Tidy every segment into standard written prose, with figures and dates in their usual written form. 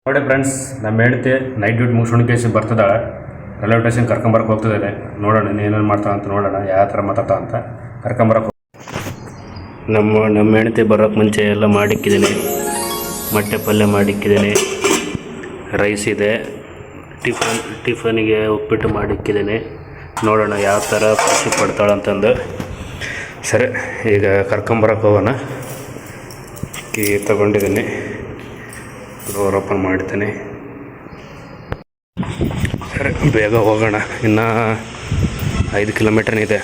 ನೋಡಿ ಫ್ರೆಂಡ್ಸ್, ನಮ್ಮ ಹೆಂಡತಿ ನೈಟ್ ಡ್ಯೂಟಿ ಮುಗಿಸ್ಕೊಂಡು ಕೇಸಿ ಬರ್ತಿದ್ದಾಳೆ. Railway station ಕರ್ಕೊಂಬರಕ್ಕೆ ಹೋಗ್ತಿದ್ದೇನೆ. ನೋಡೋಣ ಏನೇನು ಮಾಡ್ತಾಳೆ ಅಂತ, ನೋಡೋಣ ಯಾವ ಥರ ಮಾತಾಡ್ತಾ ಅಂತ. ಕರ್ಕೊಂಬರಕ್ಕೆ ನಮ್ಮ ಹೆಂಡತಿ ಬರೋಕ್ಕೆ ಮುಂಚೆ ಎಲ್ಲ ಮಾಡಿಕ್ಕಿದ್ದೀನಿ. ಮೊಟ್ಟೆ ಪಲ್ಯ ಮಾಡಿಕ್ಕಿದ್ದೀನಿ, ರೈಸ್ ಇದೆ, ಟಿಫನಿಗೆ ಉಪ್ಪಿಟ್ಟು ಮಾಡಿಕ್ಕಿದ್ದೀನಿ. ನೋಡೋಣ ಯಾವ ಥರ ಖುಷಿ ಪಡ್ತಾಳೆ ಅಂತಂದು. ಸರಿ, ಈಗ ಕರ್ಕೊಂಬರಕ್ಕೆ ಹೋಗೋಣ. ಕೀ ತಗೊಂಡಿದ್ದೀನಿ, ಡೋರ್ ಓಪನ್ ಮಾಡ್ತೀನಿ. ಸರಿ, ಬೇಗ ಹೋಗೋಣ. ಇನ್ನು 5 ಕಿಲೋಮೀಟರ್ ಇದೆ.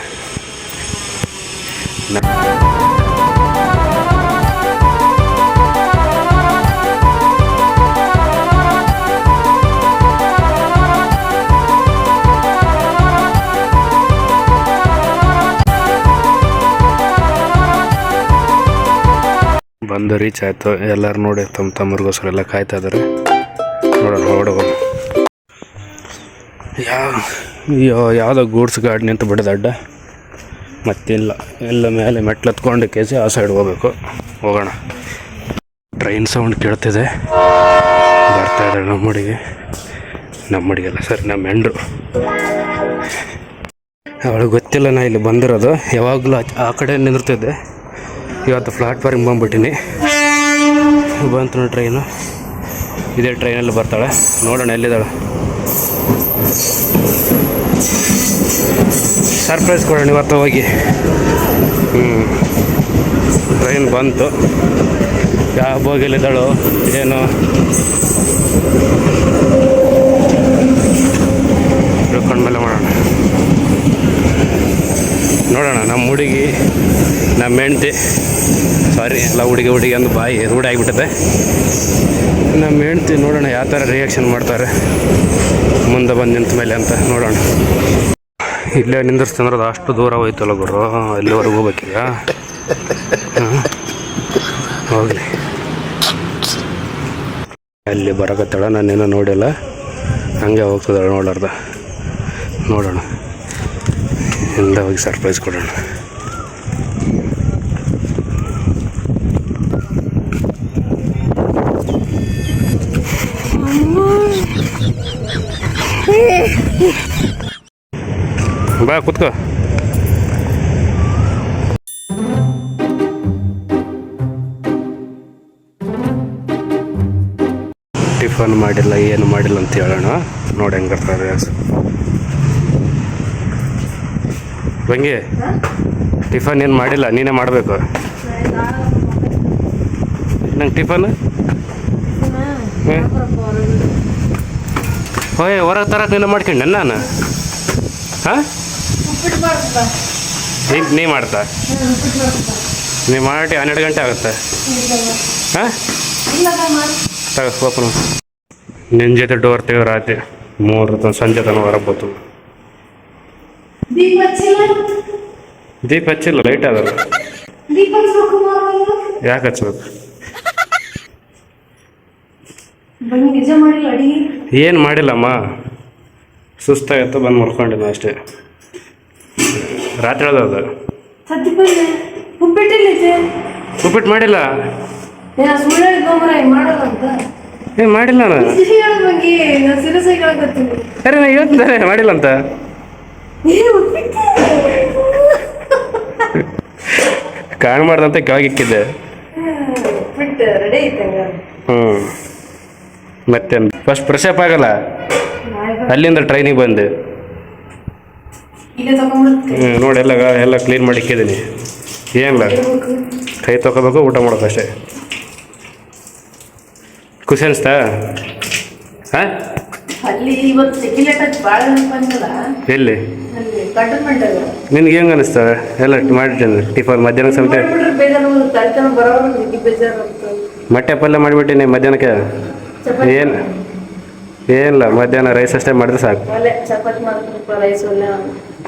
ಬಂದು ರೀಚ್ ಆಯಿತು. ಎಲ್ಲರೂ ನೋಡಿ ತಮ್ಮರಿಗೋಸ್ಕರ ಎಲ್ಲ ಕಾಯ್ತಾ ಇದ್ದಾರೆ. ನೋಡೋಣ ಹೊರಗಡೆ ಹೋಗಿ. ಯಾವುದೋ ಗೂಡ್ಸ್ ಗಾಡಿ ನಿಂತು ಬಿಡೋದು ಅಡ್ಡ, ಮತ್ತಿಲ್ಲ. ಎಲ್ಲ ಮೇಲೆ ಮೆಟ್ಲು ಹತ್ಕೊಂಡು ಕೇಸಿ ಆ ಸೈಡ್ ಹೋಗ್ಬೇಕು. ಹೋಗೋಣ. ಟ್ರೈನ್ ಸೌಂಡ್ ಕೇಳ್ತಿದೆ. ಬರ್ತಾ ಇದ್ದಾರೆ ನಮ್ಮ ಹುಡುಗಿಲ್ಲ ಸರಿ, ನಮ್ಮ ಹೆಂಡ್ರು. ಅವಳಿಗೆ ಗೊತ್ತಿಲ್ಲ ನಾ ಇಲ್ಲಿ ಬಂದಿರೋದು. ಯಾವಾಗಲೂ ಆ ಕಡೆ ನಿಂದಿರ್ತಿದ್ದೆ. ಇವತ್ತು ಪ್ಲಾಟ್ಫಾರ್ಮ್ ಬಂದ್ಬಿಟ್ಟಿನಿ. ಬಂತು ಟ್ರೈನು. ಇದೇ ಟ್ರೈನಲ್ಲಿ ಬರ್ತಾಳೆ. ನೋಡೋಣ ಎಲ್ಲಿದ್ದಾಳೆ. ಸರ್ಪ್ರೈಸ್ ಕೊಡೋಣ ಇವತ್ತು ಹೋಗಿ. ಟ್ರೈನ್ ಬಂತು. ಯಾವ ಬೋಗಿಲಿದ್ದಾಳು ಏನು ತಿಳ್ಕೊಂಡ್ಮೇಲೆ ಮಾಡೋಣ. ನೋಡೋಣ. ನಮ್ಮ ಹುಡುಗಿ, ನಮ್ಮ ಹೆಂಡತಿ, ಸಾರಿ ಎಲ್ಲ ಹುಡುಗಿ ಅಂದು ಬಾಯಿ ರೂಢ ಆಗಿಬಿಟ್ಟಿದೆ. ನಮ್ಮ ಹೆಂಡತಿ ನೋಡೋಣ ಯಾವ ಥರ ರಿಯಾಕ್ಷನ್ ಮಾಡ್ತಾರೆ ಮುಂದೆ ಬಂದು ನಿಂತ ಮೇಲೆ ಅಂತ ನೋಡೋಣ. ಇಲ್ಲೇ ನಿಂದಿರ್ಸ್ತಂದ್ರೆ ಅಷ್ಟು ದೂರ ಹೋಯ್ತಲ್ಲ ಗುರು, ಇಲ್ಲಿವರೆಗೂ ಹೋಗ್ಬೇಕೀಗ. ಹೋಗಲಿ, ಅಲ್ಲಿ ಬರಕತ್ತಾಳ. ನಾನೇನೋ ನೋಡಿಲ್ಲ, ಹಂಗೆ ಹೋಗ್ತದಾಳೆ ನೋಡಾರ್ದ. ನೋಡೋಣ, ಎಲ್ಲ ಹೋಗಿ ಸರ್ಪ್ರೈಸ್ ಕೊಡೋಣ. ಬಾ ಕೂತ್ಕೋ. ಟಿಫನ್ ಮಾಡಿಲ್ಲ, ಏನು ಮಾಡಿಲ್ಲ ಅಂತ ಹೇಳೋಣ. ನೋಡಿ ಹೆಂಗಿರ್ತಾರೆ. ಬಂಗಿ, ಟಿಫನ್ ಏನು ಮಾಡಿಲ್ಲ, ನೀನೇ ಮಾಡಬೇಕು. ನಂಗೆ ಟಿಫನ್ ಹೋಯ್ ಹೊರಗೆ ತರಕ್ಕೆ ನೀನು ಮಾಡ್ಕೊಂಡೆ ನಾನು. ಹಾಂ, ನೀ ಮಾಡ್ತಾ ನೀ ಮಾಡಿ 12 ಗಂಟೆ ಆಗುತ್ತೆ. ಹಾಂ, ಓಪನ್. ನಿನ್ನ ಜೊತೆ ಡೋರ್ ತೆಗೆದು ರಾತ್ರಿ 3 ಸಂಜೆ ತನಕ ಹೊರಗೆ ಬಂತು. ದೀಪ ಹಚ್ಚಿಲ್ಲ, ಲೈಟ್ ಅದಲ್ಲ. ಯಾಕೆ ಹಚ್ಬೇಕು? ಏನು ಮಾಡಿಲ್ಲಮ್ಮ, ಸುಸ್ತಾಗಿತ್ತು, ಬಂದು ಮುರ್ಕೊಂಡಿದ್ದ ಅಷ್ಟೇ. ರಾತ್ರಿ ಅದು ಉಪ್ಪಿಟ್ಟು ಮಾಡಿಲ್ಲ. ಏನು ಮಾಡಿಲ್ಲ ನಾನು. ಸರಿ, ನಾನು ಹೇಳ್ತಿದ್ದಾರೆ ಮಾಡಿಲ್ಲ ಅಂತ. ಕಾಣಬಾರ್ದಂತ ಕೆಳಗಿಕ್ಕಿದ್ದೆ. ಮತ್ತೆ ಫಸ್ಟ್ ಫ್ರೆಶಪ್ ಆಗಲ್ಲ, ಅಲ್ಲಿಂದ ಟ್ರೈನಿಗೆ ಬಂದೆ. ನೋಡಿ ಎಲ್ಲ ಕ್ಲೀನ್ ಮಾಡಿ ಇಕ್ಕಿದ್ದೀನಿ. ಏನಿಲ್ಲ, ಕೈ ತೊಗೋಬೇಕು, ಊಟ ಮಾಡೋದು ಅಷ್ಟೇ. ಖುಷಿ ಅನಿಸ್ತಾ? ಹಾಂ, ಎಲ್ಲಿ ನಿನ್ಗೆ ಹೆಂಗೆ ಅನಿಸ್ತಾರೆ? ಎಲ್ಲ ಮಾಡಿಟ್ಟೇನೆ ಟಿಫನ್ ಮಧ್ಯಾಹ್ನ ಸಮೇತ. ಮೊಟ್ಟೆ ಪಲ್ಯ ಮಾಡಿಬಿಟ್ಟಿನಿ ಮಧ್ಯಾಹ್ನಕ್ಕೆ. ಏನಿಲ್ಲ, ಮಧ್ಯಾಹ್ನ ರೈಸ್ ಅಷ್ಟೇ ಮಾಡಿದ್ರೆ ಸಾಕು.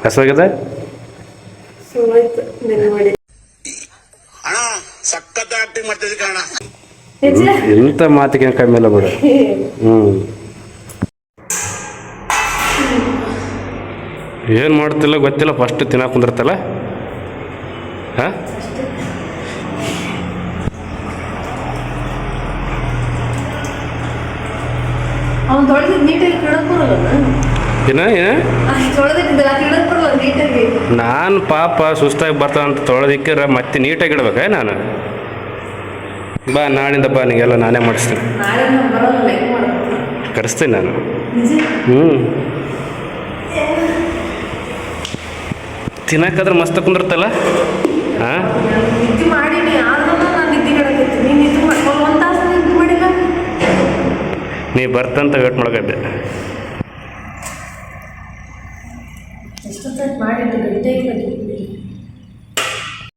ಹಸುವಾಗಿದೆ. ಎಂಥ ಮಾತಿಗೆ ಕಮ್ಮಿ ಇಲ್ಲ ಬಿಡು. ಏನು ಮಾಡ್ತಿಲ್ಲ ಗೊತ್ತಿಲ್ಲ. ಫಸ್ಟ್ ತಿನ್ನಕ್ಕೆ ಕುಂದಿರ್ತಲ್ಲ. ಹಾಂ, ಅವ್ನು ತೊಳೆದಿದ್ದು ನೀಟಾಗಿ ಕಿಡಕ್ ಬರಲ್ಲ ಏನ ತೊಳೆದಿಟ್ಟಿದ್ದಲ್ಲ ಕಿಡಕ್ ಬರಲ್ಲ ನೀಟಾಗಿ. ನಾನು ಪಾಪ ಸುಸ್ತಾಗಿ ಬರ್ತಾವಂತ ತೊಳೆದಿಕ್ಕಿರ ಮತ್ತೆ ನೀಟಾಗಿ ಇಡ್ಬೇಕಾ ನಾನು? ಬಾ ನಾಳಿಂದ ಬಾ ನಿಗೆಲ್ಲ ನಾನೇ ಮಾಡಿಸ್ತೀನಿ. ನಾಳೆ ನಾನು ಬರಲ್ಲ ಲೈಕ್ ಮಾಡ್ತೀನಿ. ಕರೆಸ್ತೀನಿ ನಾನು. ನಿಜ ತಿನ್ನಕ್ಕಾದ್ರೆ ಮಸ್ತ್ ಕುಂದಿರ್ತಲ್ಲ. ಹಾಂ ನಿದ್ದೆ ಮಾಡೀನಿ ಆದ್ರೂ ನಾನು ನಿದ್ದೆ ಕೆಡಕೈತಿ. ನೀನು ನಿದ್ದೆ ಮಾಡಿ ಒಂದು ತಾಸು ನಿದ್ದೆ ಮಾಡಿಲ್ಲ. ನೀ ಬರ್ತಂತ ವೇಟ್ ಮಾಡಕತ್ತೆ.